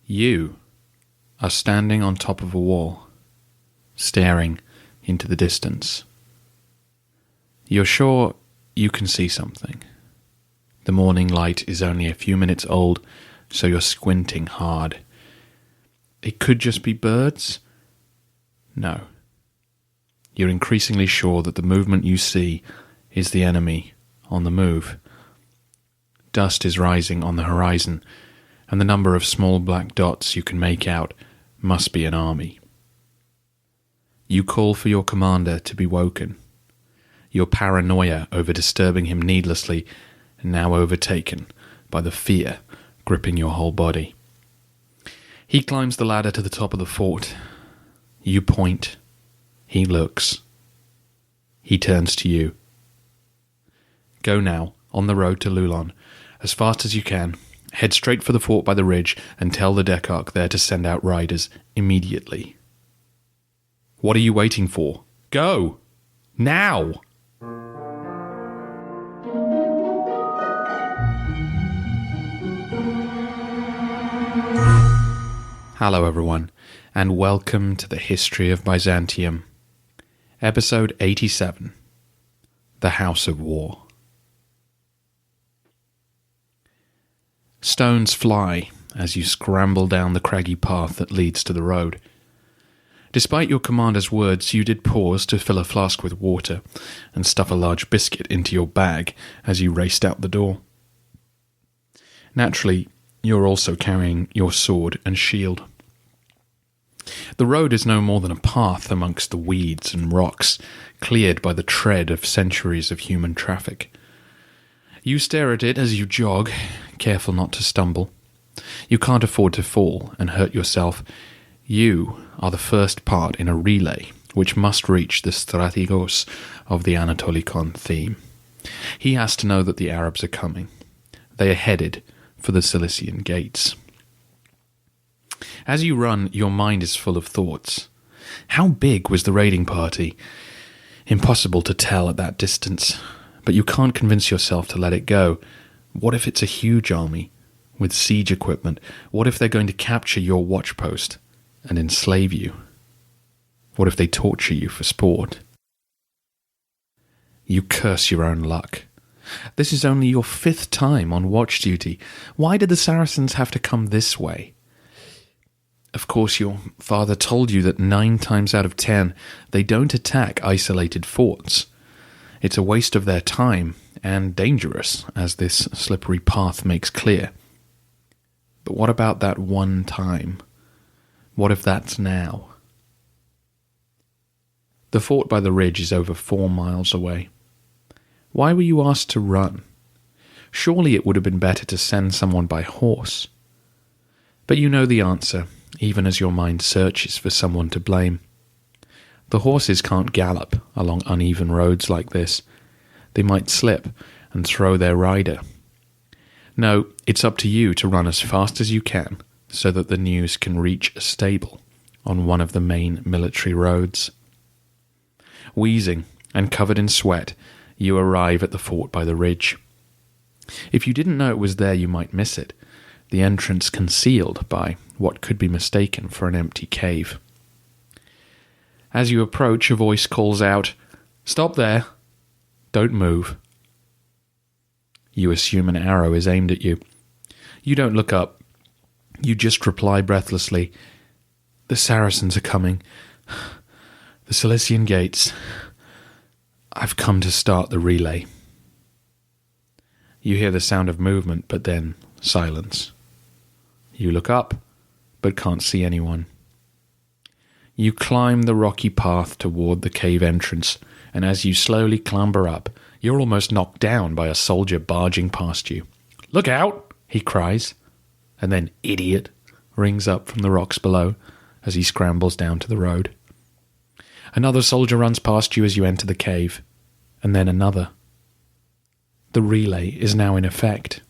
You are standing on top of a wall, staring into the distance. You're sure you can see something. The morning light is only a few minutes old, so you're squinting hard. It could just be birds? No. You're increasingly sure that the movement you see is the enemy on the move. Dust is rising on the horizon, and the number of small black dots you can make out must be an army. You call for your commander to be woken. Your paranoia over disturbing him needlessly now overtaken by the fear gripping your whole body. He climbs the ladder to the top of the fort. You point. He looks. He turns to you. Go now, on the road to Lulon, as fast as you can. Head straight for the fort by the ridge and tell the Decarch there to send out riders immediately. What are you waiting for? Go! Now! Hello everyone, and welcome to the History of Byzantium. Episode 87, The House of War. Stones fly as you scramble down the craggy path that leads to the road. Despite your commander's words, you did pause to fill a flask with water and stuff a large biscuit into your bag as you raced out the door. Naturally, you're also carrying your sword and shield. The road is no more than a path amongst the weeds and rocks, cleared by the tread of centuries of human traffic. You stare at it as you jog, careful not to stumble. You can't afford to fall and hurt yourself. You are the first part in a relay which must reach the strategos of the Anatolikon theme. He has to know that the Arabs are coming. They are headed for the Cilician gates. As you run, your mind is full of thoughts. How big was the raiding party? Impossible to tell at that distance, but you can't convince yourself to let it go. What if it's a huge army with siege equipment? What if they're going to capture your watchpost and enslave you? What if they torture you for sport? You curse your own luck. This is only your 5th time on watch duty. Why did the Saracens have to come this way? Of course, your father told you that 9 times out of 10, they don't attack isolated forts. It's a waste of their time, and dangerous, as this slippery path makes clear. But what about that one time? What if that's now? The fort by the ridge is over 4 miles away. Why were you asked to run? Surely it would have been better to send someone by horse. But you know the answer, even as your mind searches for someone to blame. The horses can't gallop along uneven roads like this. They might slip and throw their rider. No, it's up to you to run as fast as you can so that the news can reach a stable on one of the main military roads. Wheezing and covered in sweat, you arrive at the fort by the ridge. If you didn't know it was there, you might miss it, the entrance concealed by what could be mistaken for an empty cave. As you approach, a voice calls out, "Stop there! Don't move." You assume an arrow is aimed at you. You don't look up. You just reply breathlessly, "The Saracens are coming. The Cilician gates. I've come to start the relay." You hear the sound of movement, but then silence. You look up, but can't see anyone. You climb the rocky path toward the cave entrance, and as you slowly clamber up, you're almost knocked down by a soldier barging past you. "Look out!" he cries, and then "idiot" rings up from the rocks below as he scrambles down to the road. Another soldier runs past you as you enter the cave, and then another. The relay is now in effect.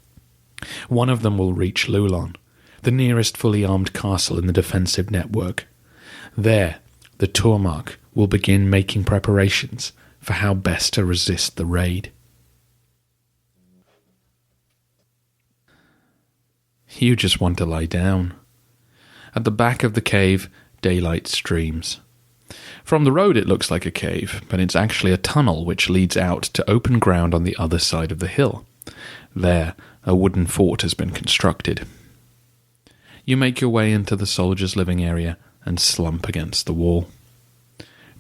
One of them will reach Lulon, the nearest fully armed castle in the defensive network. There, the Tourmarch will begin making preparations for how best to resist the raid. You just want to lie down. At the back of the cave, daylight streams. From the road it looks like a cave, but it's actually a tunnel which leads out to open ground on the other side of the hill. There, a wooden fort has been constructed. You make your way into the soldiers' living area and slump against the wall.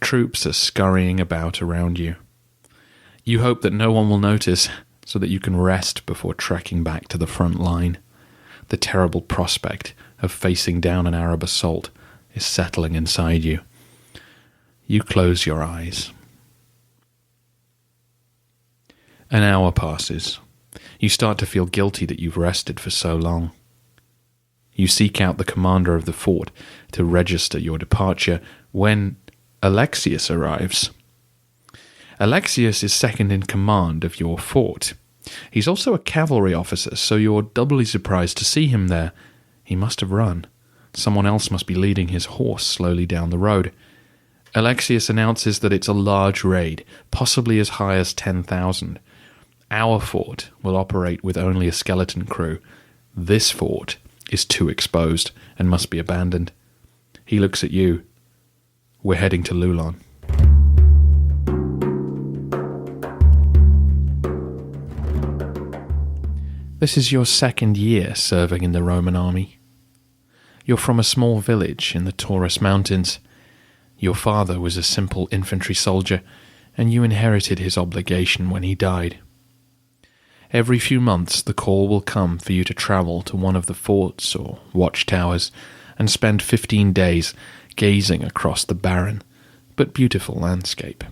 Troops are scurrying about around you. You hope that no one will notice so that you can rest before trekking back to the front line. The terrible prospect of facing down an Arab assault is settling inside you. You close your eyes. An hour passes. You start to feel guilty that you've rested for so long. You seek out the commander of the fort to register your departure when Alexius arrives. Alexius is second in command of your fort. He's also a cavalry officer, so you're doubly surprised to see him there. He must have run. Someone else must be leading his horse slowly down the road. Alexius announces that it's a large raid, possibly as high as 10,000. Our fort will operate with only a skeleton crew. This fort is too exposed and must be abandoned. He looks at you. We're heading to Lulon. This is your second year serving in the Roman army. You're from a small village in the Taurus Mountains. Your father was a simple infantry soldier, and you inherited his obligation when he died. Every few months the call will come for you to travel to one of the forts or watchtowers and spend 15 days gazing across the barren but beautiful landscape.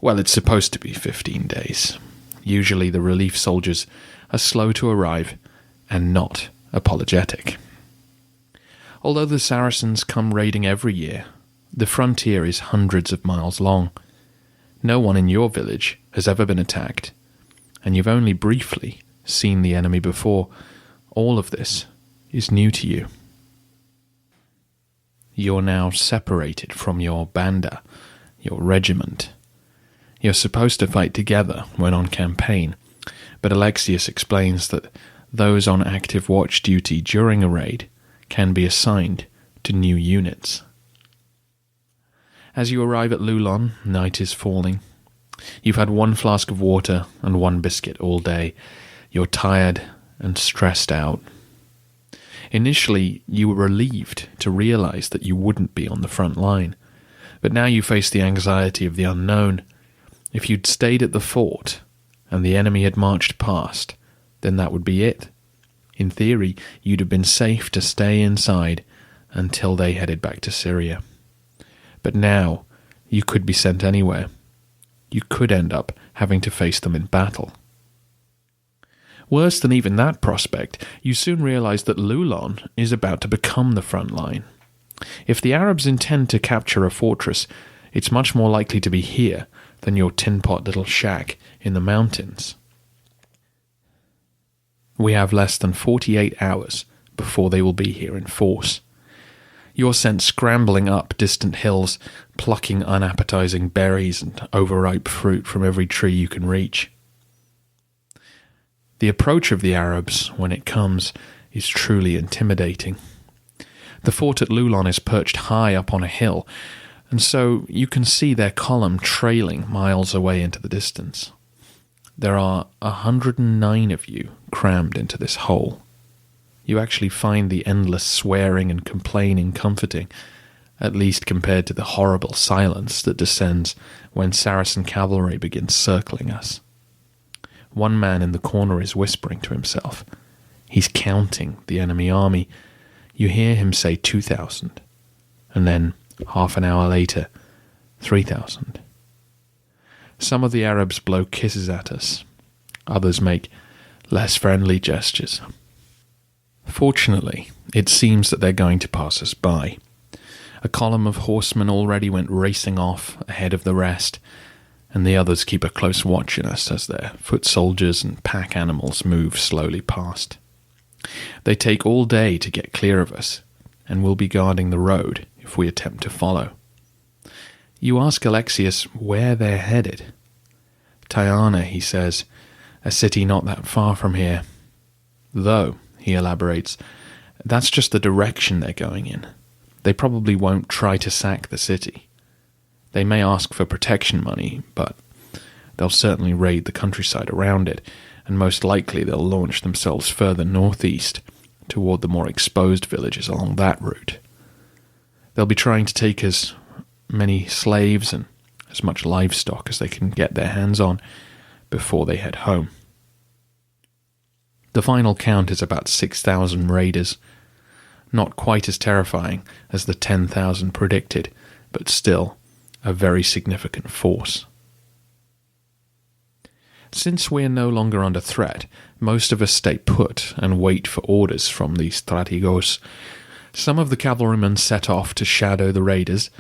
Well, it's supposed to be 15 days. Usually the relief soldiers are slow to arrive and not apologetic. Although the Saracens come raiding every year, the frontier is hundreds of miles long. No one in your village has ever been attacked, and you've only briefly seen the enemy before. All of this is new to you. You're now separated from your banda, your regiment. You're supposed to fight together when on campaign, but Alexius explains that those on active watch duty during a raid can be assigned to new units. As you arrive at Lulon, night is falling. You've had one flask of water and one biscuit all day. You're tired and stressed out. Initially, you were relieved to realize that you wouldn't be on the front line, but now you face the anxiety of the unknown. If you'd stayed at the fort and the enemy had marched past, then that would be it. In theory, you'd have been safe to stay inside until they headed back to Syria. But now, you could be sent anywhere. You could end up having to face them in battle. Worse than even that prospect, you soon realize that Lulon is about to become the front line. If the Arabs intend to capture a fortress, it's much more likely to be here than your tin-pot little shack in the mountains. We have less than 48 hours before they will be here in force. You're sent scrambling up distant hills, plucking unappetizing berries and overripe fruit from every tree you can reach. The approach of the Arabs, when it comes, is truly intimidating. The fort at Lulon is perched high up on a hill, and so you can see their column trailing miles away into the distance. There are 109 of you crammed into this hole. You actually find the endless swearing and complaining comforting, at least compared to the horrible silence that descends when Saracen cavalry begins circling us. One man in the corner is whispering to himself. He's counting the enemy army. You hear him say 2,000, and then, half an hour later, 3,000. Some of the Arabs blow kisses at us. Others make less friendly gestures. Fortunately, it seems that they're going to pass us by. A column of horsemen already went racing off ahead of the rest, and the others keep a close watch on us as their foot soldiers and pack animals move slowly past. They take all day to get clear of us, and will be guarding the road if we attempt to follow. You ask Alexius where they're headed. Tyana, he says, a city not that far from here. Though, he elaborates, That's just the direction they're going in. They probably won't try to sack the city. They may ask for protection money, but they'll certainly raid the countryside around it, and most likely they'll launch themselves further northeast toward the more exposed villages along that route. They'll be trying to take as many slaves and as much livestock as they can get their hands on before they head home. The final count is about 6,000 raiders. Not quite as terrifying as the 10,000 predicted, but still a very significant force. Since we're no longer under threat, most of us stay put and wait for orders from the strategos. Some of the cavalrymen set off to shadow the raiders.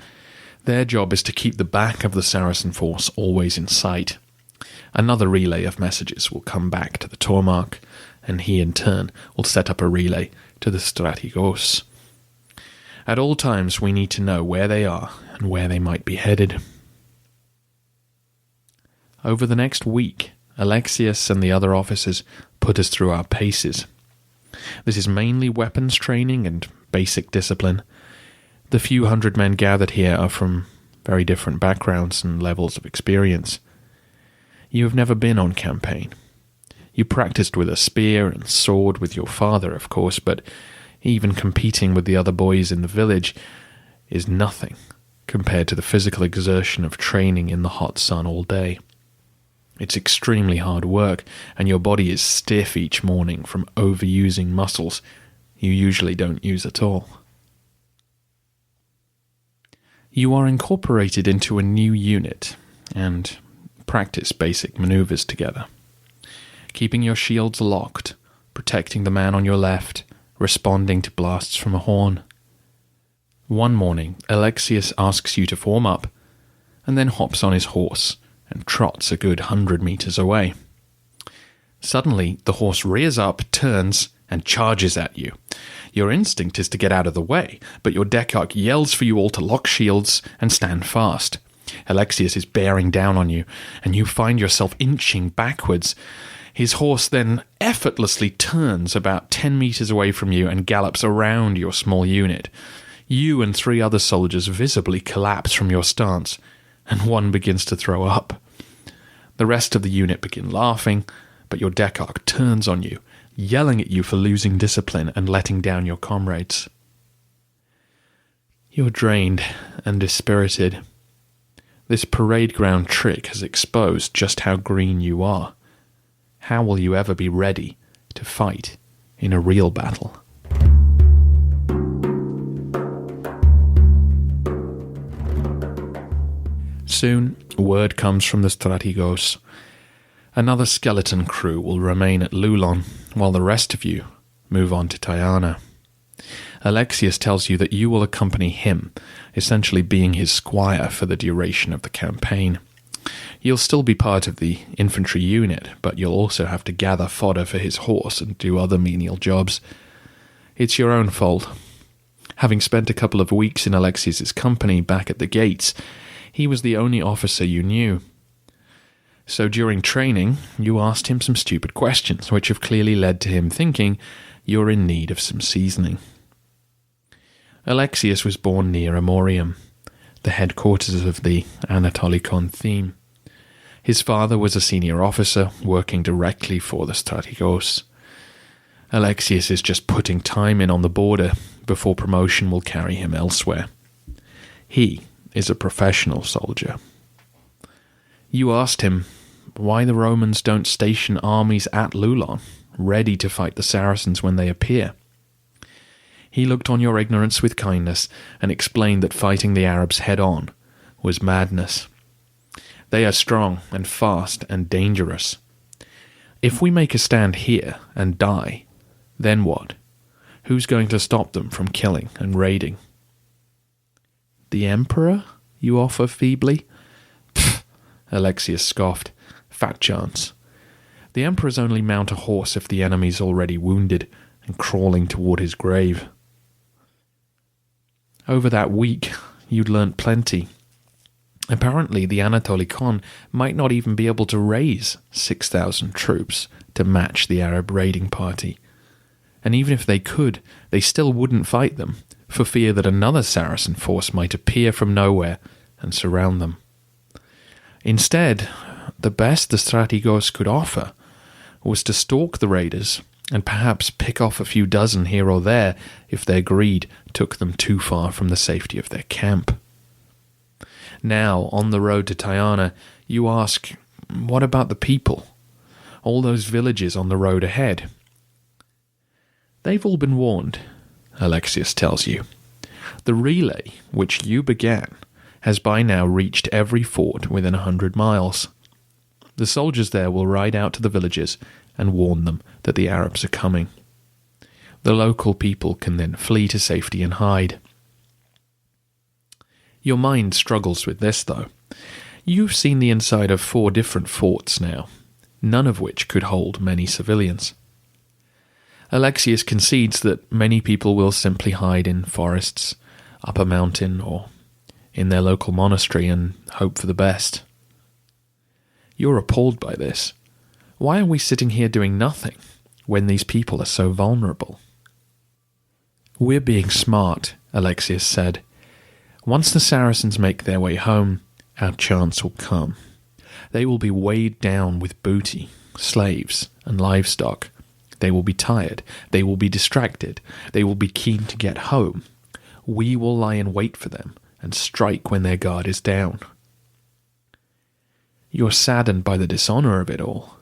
Their job is to keep the back of the Saracen force always in sight. Another relay of messages will come back to the Tormark, and he in turn will set up a relay to the strategos. At all times we need to know where they are and where they might be headed. Over the next week, Alexius and the other officers put us through our paces. This is mainly weapons training and basic discipline. The few hundred men gathered here are from very different backgrounds and levels of experience. You have never been on campaign. You practiced with a spear and sword with your father, of course, but even competing with the other boys in the village is nothing compared to the physical exertion of training in the hot sun all day. It's extremely hard work, and your body is stiff each morning from overusing muscles you usually don't use at all. You are incorporated into a new unit and practice basic maneuvers together. Keeping your shields locked, protecting the man on your left, responding to blasts from a horn. One morning, Alexius asks you to form up, and then hops on his horse and trots a good 100 meters away. Suddenly, the horse rears up, turns, and charges at you. Your instinct is to get out of the way, but your Decarch yells for you all to lock shields and stand fast. Alexius is bearing down on you, and you find yourself inching backwards. His horse then effortlessly turns about 10 meters away from you and gallops around your small unit. You and 3 other soldiers visibly collapse from your stance, and one begins to throw up. The rest of the unit begin laughing, but your Decarch turns on you, yelling at you for losing discipline and letting down your comrades. You're drained and dispirited. This parade ground trick has exposed just how green you are. How will you ever be ready to fight in a real battle? Soon, word comes from the strategos. Another skeleton crew will remain at Lulon, while the rest of you move on to Tyana. Alexius tells you that you will accompany him, essentially being his squire for the duration of the campaign. You'll still be part of the infantry unit, but you'll also have to gather fodder for his horse and do other menial jobs. It's your own fault. Having spent a couple of weeks in Alexius's company back at the gates, he was the only officer you knew. So during training, you asked him some stupid questions, which have clearly led to him thinking you're in need of some seasoning. Alexius was born near Amorium, the headquarters of the Anatolikon theme. His father was a senior officer working directly for the strategos. Alexius is just putting time in on the border before promotion will carry him elsewhere. He is a professional soldier. You asked him why the Romans don't station armies at Lulon, ready to fight the Saracens when they appear. He looked on your ignorance with kindness and explained that fighting the Arabs head-on was madness. They are strong and fast and dangerous. If we make a stand here and die, then what? Who's going to stop them from killing and raiding? The Emperor, you offer feebly? Pfft, Alexius scoffed. Fat chance. The Emperors only mount a horse if the enemy's already wounded and crawling toward his grave. Over that week, you'd learnt plenty. Apparently, the Anatolikon might not even be able to raise 6,000 troops to match the Arab raiding party. and even if they could, they still wouldn't fight them, for fear that another Saracen force might appear from nowhere and surround them. Instead, the best the strategos could offer was to stalk the raiders and perhaps pick off a few dozen here or there if their greed took them too far from the safety of their camp. Now, on the road to Tyana, you ask, what about the people? All those villages on the road ahead? They've all been warned, Alexius tells you. The relay, which you began, has by now reached every fort within 100 miles. The soldiers there will ride out to the villages and warn them that the Arabs are coming. The local people can then flee to safety and hide. Your mind struggles with this, though. You've seen the inside of 4 different forts now, none of which could hold many civilians. Alexius concedes that many people will simply hide in forests, up a mountain, or in their local monastery and hope for the best. You're appalled by this. Why are we sitting here doing nothing when these people are so vulnerable? We're being smart, Alexius said. Once the Saracens make their way home, our chance will come. They will be weighed down with booty, slaves, and livestock. They will be tired. They will be distracted. They will be keen to get home. We will lie in wait for them and strike when their guard is down. You're saddened by the dishonor of it all.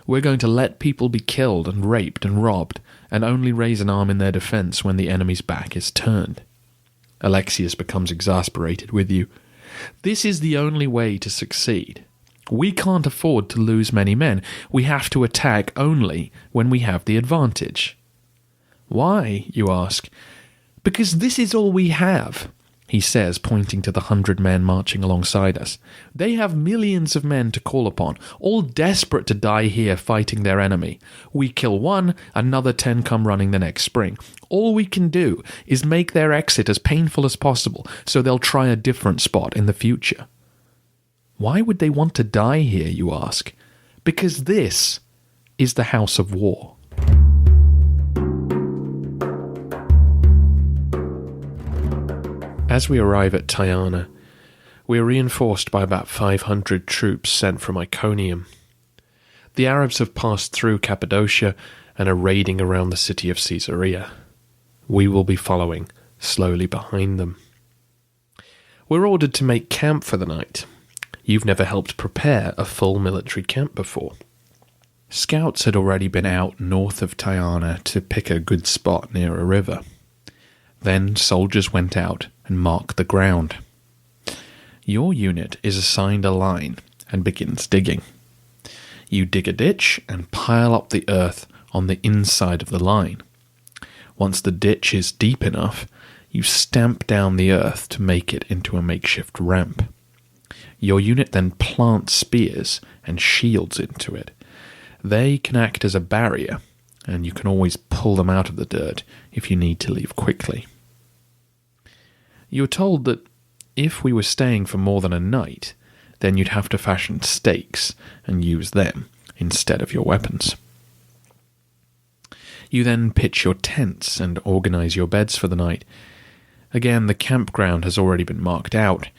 We're going to let people be killed and raped and robbed, and only raise an arm in their defense when the enemy's back is turned. Alexius becomes exasperated with you. This is the only way to succeed. We can't afford to lose many men. We have to attack only when we have the advantage. Why, you ask? Because this is all we have, he says, pointing to the 100 men marching alongside us. They have millions of men to call upon, all desperate to die here fighting their enemy. We kill one, another 10 come running the next spring. All we can do is make their exit as painful as possible, so they'll try a different spot in the future. Why would they want to die here, you ask? Because this is the House of War. As we arrive at Tyana, we are reinforced by about 500 troops sent from Iconium. The Arabs have passed through Cappadocia and are raiding around the city of Caesarea. We will be following slowly behind them. We're ordered to make camp for the night. You've never helped prepare a full military camp before. Scouts had already been out north of Tyana to pick a good spot near a river. Then soldiers went out and marked the ground. Your unit is assigned a line and begins digging. You dig a ditch and pile up the earth on the inside of the line. Once the ditch is deep enough, you stamp down the earth to make it into a makeshift ramp. Your unit then plants spears and shields into it. They can act as a barrier, and you can always pull them out of the dirt if you need to leave quickly. You were told that if we were staying for more than a night, then you'd have to fashion stakes and use them instead of your weapons. You then pitch your tents and organize your beds for the night. Again, the campground has already been marked out.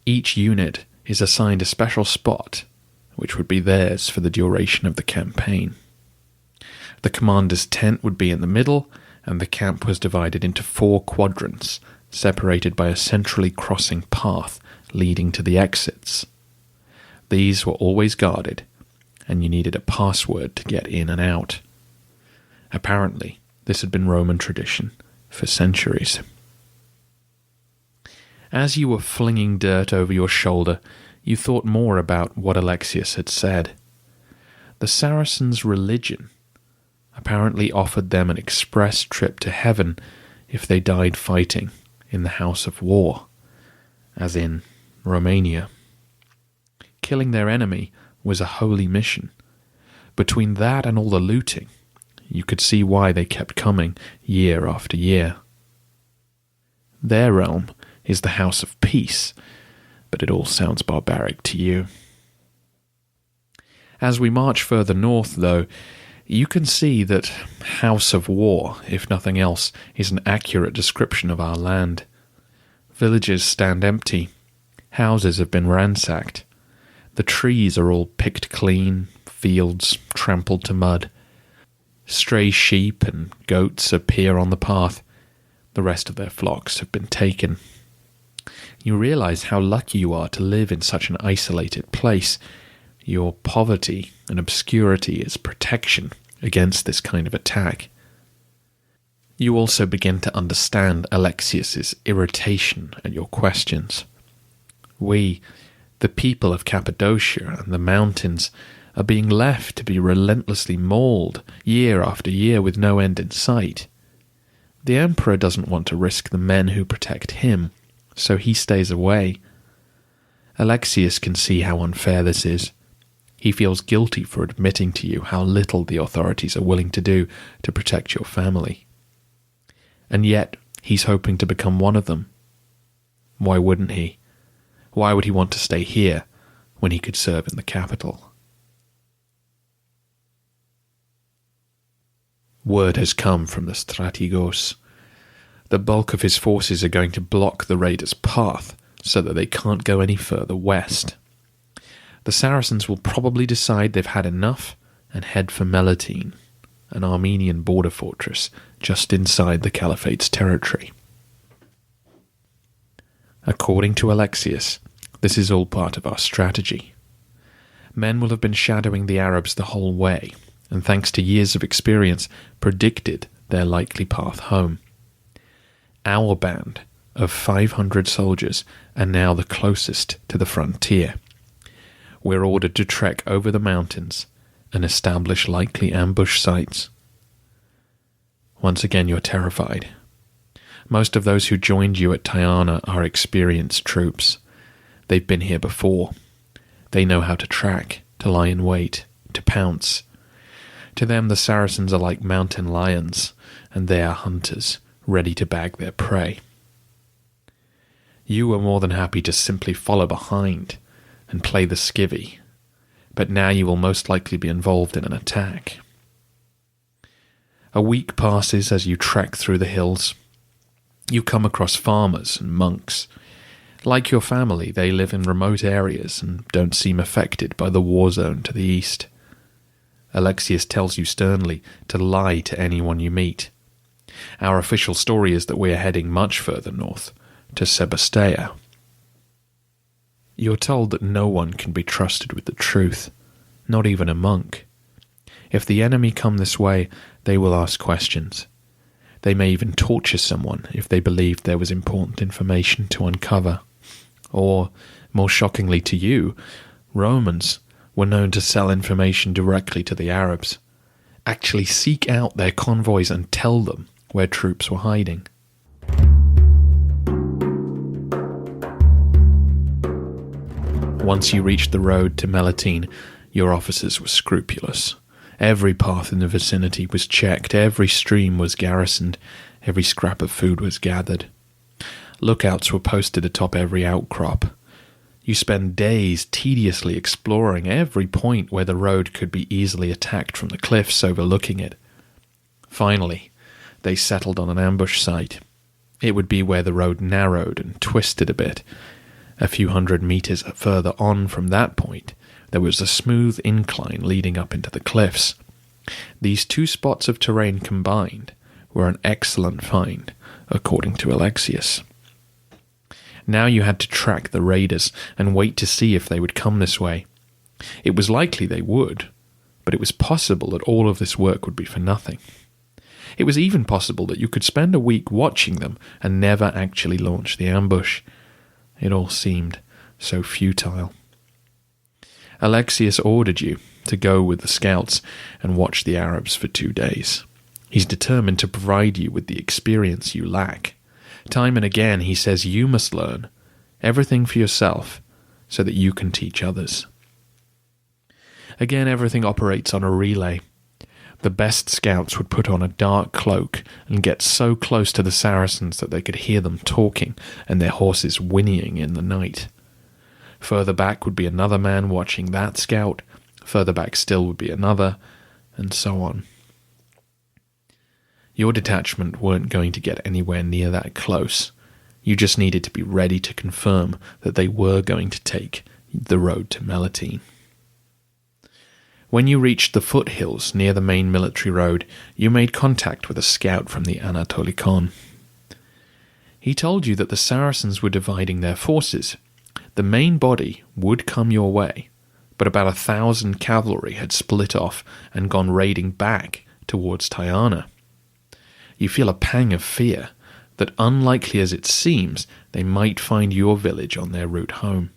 Each unit is assigned a special spot, which would be theirs for the duration of the campaign. The commander's tent would be in the middle, and the camp was divided into 4 quadrants, separated by a centrally crossing path leading to the exits. These were always guarded, and you needed a password to get in and out. Apparently, this had been Roman tradition for centuries. As you were flinging dirt over your shoulder, you thought more about what Alexius had said. The Saracens' religion apparently offered them an express trip to heaven if they died fighting in the House of War, as in Romania. Killing their enemy was a holy mission. Between that and all the looting, you could see why they kept coming year after year. Their realm is the House of Peace, but it all sounds barbaric to you. As we march further north, though, You can see that House of War, if nothing else, is an accurate description of our land. Villages stand empty. Houses have been ransacked. The trees are all picked clean, fields trampled to mud. Stray sheep and goats appear on the path. The rest of their flocks have been taken. You realize how lucky you are to live in such an isolated place. Your poverty and obscurity is protection against this kind of attack. You also begin to understand Alexius's irritation at your questions. We, the people of Cappadocia and the mountains, are being left to be relentlessly mauled year after year with no end in sight. The emperor doesn't want to risk the men who protect him, so he stays away. Alexius can see how unfair this is. He feels guilty for admitting to you how little the authorities are willing to do to protect your family. And yet, he's hoping to become one of them. Why wouldn't he? Why would he want to stay here when he could serve in the capital? Word has come from the Strategos. The bulk of his forces are going to block the raiders' path so that they can't go any further west. The Saracens will probably decide they've had enough and head for Melitene, an Armenian border fortress just inside the Caliphate's territory. According to Alexius, this is all part of our strategy. Men will have been shadowing the Arabs the whole way, and thanks to years of experience, predicted their likely path home. Our band of 500 soldiers are now the closest to the frontier. We're ordered to trek over the mountains and establish likely ambush sites. Once again, you're terrified. Most of those who joined you at Tyana are experienced troops. They've been here before. They know how to track, to lie in wait, to pounce. To them, the Saracens are like mountain lions, and they are hunters, ready to bag their prey. You were more than happy to simply follow behind and play the skivvy, but now you will most likely be involved in an attack. A week passes as you trek through the hills. You come across farmers and monks. Like your family, they live in remote areas and don't seem affected by the war zone to the east. Alexius tells you sternly to lie to anyone you meet. Our official story is that we are heading much further north, to Sebastea. You're told that no one can be trusted with the truth, not even a monk. If the enemy come this way, they will ask questions. They may even torture someone if they believed there was important information to uncover. Or, more shockingly to you, Romans were known to sell information directly to the Arabs, actually seek out their convoys and tell them where troops were hiding. Once you reached the road to Melitene, your officers were scrupulous. Every path in the vicinity was checked, every stream was garrisoned, every scrap of food was gathered. Lookouts were posted atop every outcrop. You spend days tediously exploring every point where the road could be easily attacked from the cliffs overlooking it. Finally, they settled on an ambush site. It would be where the road narrowed and twisted a bit. A few hundred meters further on from that point, there was a smooth incline leading up into the cliffs. These two spots of terrain combined were an excellent find, according to Alexius. Now you had to track the raiders and wait to see if they would come this way. It was likely they would, but it was possible that all of this work would be for nothing. It was even possible that you could spend a week watching them and never actually launch the ambush. It all seemed so futile. Alexius ordered you to go with the scouts and watch the Arabs for 2 days. He's determined to provide you with the experience you lack. Time and again he says you must learn everything for yourself so that you can teach others. Again, everything operates on a relay. The best scouts would put on a dark cloak and get so close to the Saracens that they could hear them talking and their horses whinnying in the night. Further back would be another man watching that scout, further back still would be another, and so on. Your detachment weren't going to get anywhere near that close. You just needed to be ready to confirm that they were going to take the road to Melitene. When you reached the foothills near the main military road, you made contact with a scout from the Anatolikon. He told you that the Saracens were dividing their forces. The main body would come your way, but about 1,000 cavalry had split off and gone raiding back towards Tyana. You feel a pang of fear that, unlikely as it seems, they might find your village on their route home.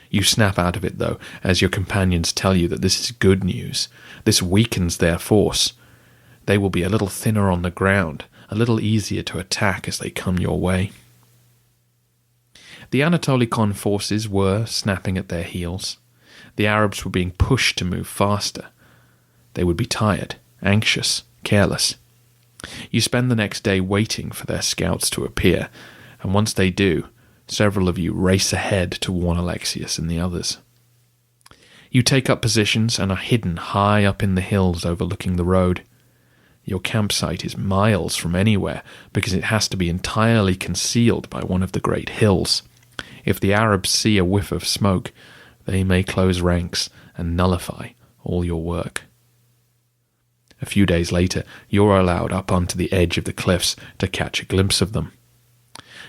You snap out of it, though, as your companions tell you that this is good news. This weakens their force. They will be a little thinner on the ground, a little easier to attack as they come your way. The Anatolikon forces were snapping at their heels. The Arabs were being pushed to move faster. They would be tired, anxious, careless. You spend the next day waiting for their scouts to appear, and once they do, several of you race ahead to warn Alexius and the others. You take up positions and are hidden high up in the hills overlooking the road. Your campsite is miles from anywhere because it has to be entirely concealed by one of the great hills. If the Arabs see a whiff of smoke, they may close ranks and nullify all your work. A few days later, you're allowed up onto the edge of the cliffs to catch a glimpse of them.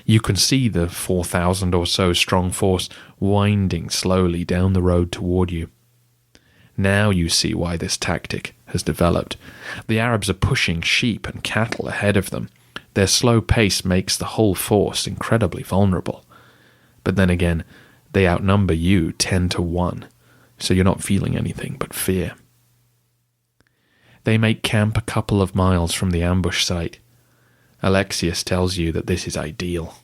You can see the 4,000 or so strong force winding slowly down the road toward you. Now you see why this tactic has developed. The Arabs are pushing sheep and cattle ahead of them. Their slow pace makes the whole force incredibly vulnerable. But then again, they outnumber you 10-1, so you're not feeling anything but fear. They make camp a couple of miles from the ambush site. Alexius tells you that this is ideal.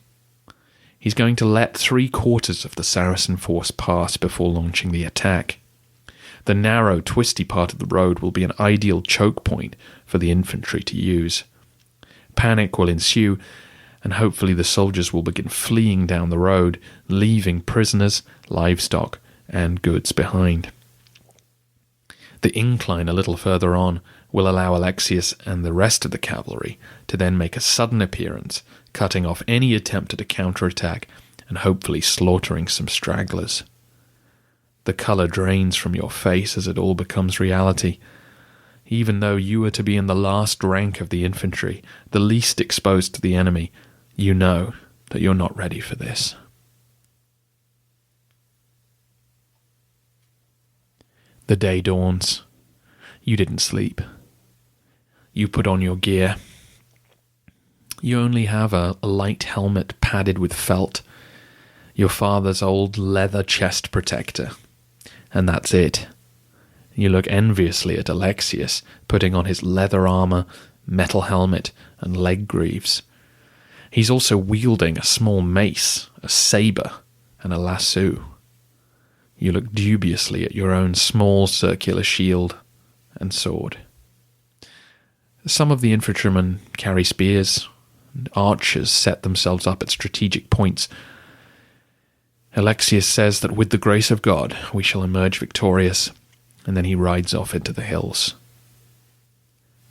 He's going to let 3/4 of the Saracen force pass before launching the attack. The narrow, twisty part of the road will be an ideal choke point for the infantry to use. Panic will ensue, and hopefully the soldiers will begin fleeing down the road, leaving prisoners, livestock, and goods behind. The incline a little further on will allow Alexius and the rest of the cavalry to then make a sudden appearance, cutting off any attempt at a counterattack and hopefully slaughtering some stragglers. The colour drains from your face as it all becomes reality. Even though you are to be in the last rank of the infantry, the least exposed to the enemy, you know that you're not ready for this. The day dawns. You didn't sleep. You put on your gear. You only have a light helmet padded with felt, your father's old leather chest protector, and that's it. You look enviously at Alexius, putting on his leather armour, metal helmet, and leg greaves. He's also wielding a small mace, a sabre, and a lasso. You look dubiously at your own small circular shield and sword. Some of the infantrymen carry spears, and archers set themselves up at strategic points. Alexius says that with the grace of God we shall emerge victorious, and then he rides off into the hills.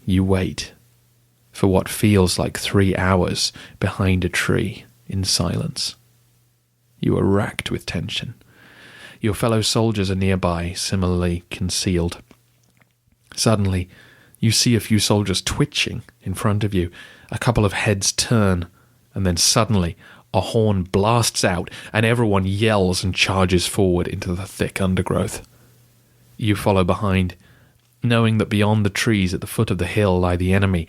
You wait for what feels like 3 hours behind a tree in silence. You are racked with tension. Your fellow soldiers are nearby, similarly concealed. Suddenly, you see a few soldiers twitching in front of you. A couple of heads turn, and then suddenly a horn blasts out, and everyone yells and charges forward into the thick undergrowth. You follow behind, knowing that beyond the trees at the foot of the hill lie the enemy.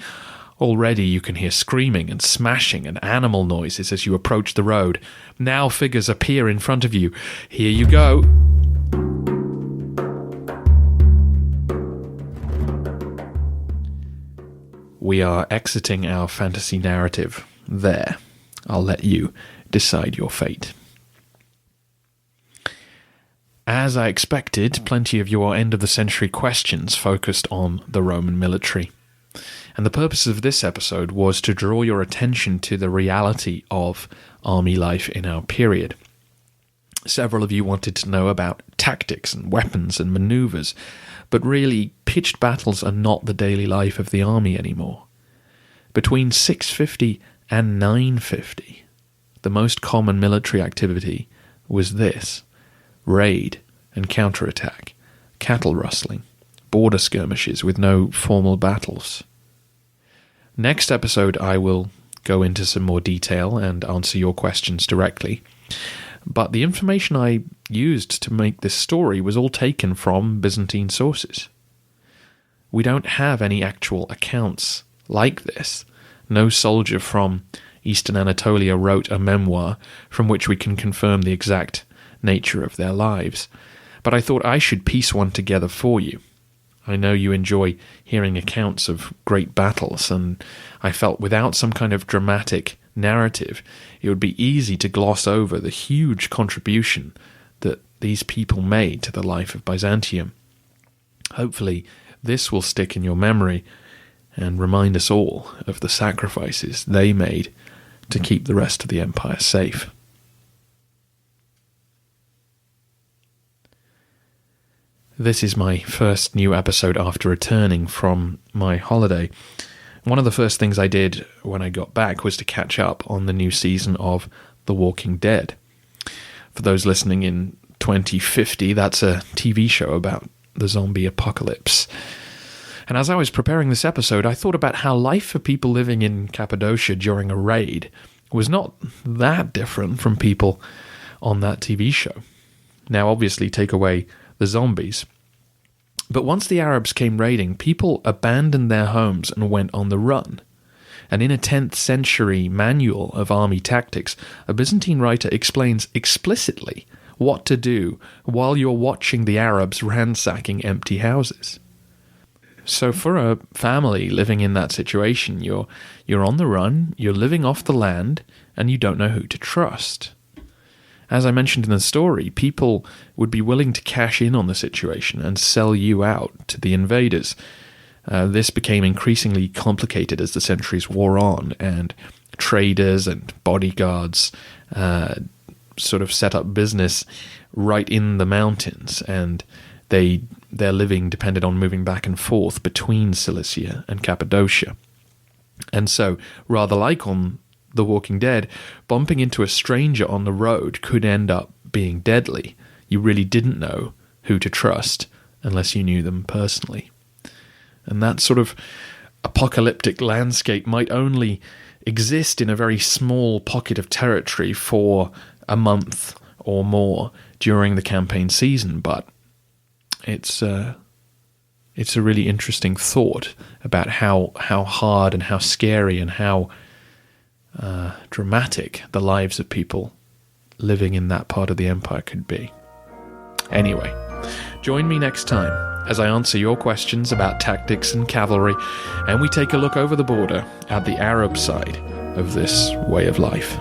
Already you can hear screaming and smashing and animal noises as you approach the road. Now figures appear in front of you. Here you go. We are exiting our fantasy narrative there. I'll let you decide your fate. As I expected, plenty of your end-of-the-century questions focused on the Roman military. And the purpose of this episode was to draw your attention to the reality of army life in our period. Several of you wanted to know about tactics and weapons and maneuvers, but really, pitched battles are not the daily life of the army anymore. Between 650 and 950, the most common military activity was this: raid and counterattack, cattle rustling, border skirmishes with no formal battles. Next episode I will go into some more detail and answer your questions directly, but the information I used to make this story was all taken from Byzantine sources. We don't have any actual accounts like this. No soldier from Eastern Anatolia wrote a memoir from which we can confirm the exact nature of their lives, but I thought I should piece one together for you. I know you enjoy hearing accounts of great battles, and I felt without some kind of dramatic narrative, it would be easy to gloss over the huge contribution that these people made to the life of Byzantium. Hopefully, this will stick in your memory and remind us all of the sacrifices they made to keep the rest of the empire safe. This is my first new episode after returning from my holiday. One of the first things I did when I got back was to catch up on the new season of The Walking Dead. For those listening in 2050, that's a TV show about the zombie apocalypse. And as I was preparing this episode, I thought about how life for people living in Cappadocia during a raid was not that different from people on that TV show. Now, obviously, take away the zombies. But once the Arabs came raiding, people abandoned their homes and went on the run. And in a 10th century manual of army tactics, a Byzantine writer explains explicitly what to do while you're watching the Arabs ransacking empty houses. So for a family living in that situation, you're on the run, you're living off the land, and you don't know who to trust. As I mentioned in the story, people would be willing to cash in on the situation and sell you out to the invaders. This became increasingly complicated as the centuries wore on, and traders and bodyguards sort of set up business right in the mountains, and their living depended on moving back and forth between Cilicia and Cappadocia. And so, rather like on The Walking Dead, bumping into a stranger on the road could end up being deadly. You really didn't know who to trust unless you knew them personally. And that sort of apocalyptic landscape might only exist in a very small pocket of territory for a month or more during the campaign season, but it's a really interesting thought about how hard and how scary and how dramatic the lives of people living in that part of the empire could be. Anyway, join me next time as I answer your questions about tactics and cavalry, and we take a look over the border at the Arab side of this way of life.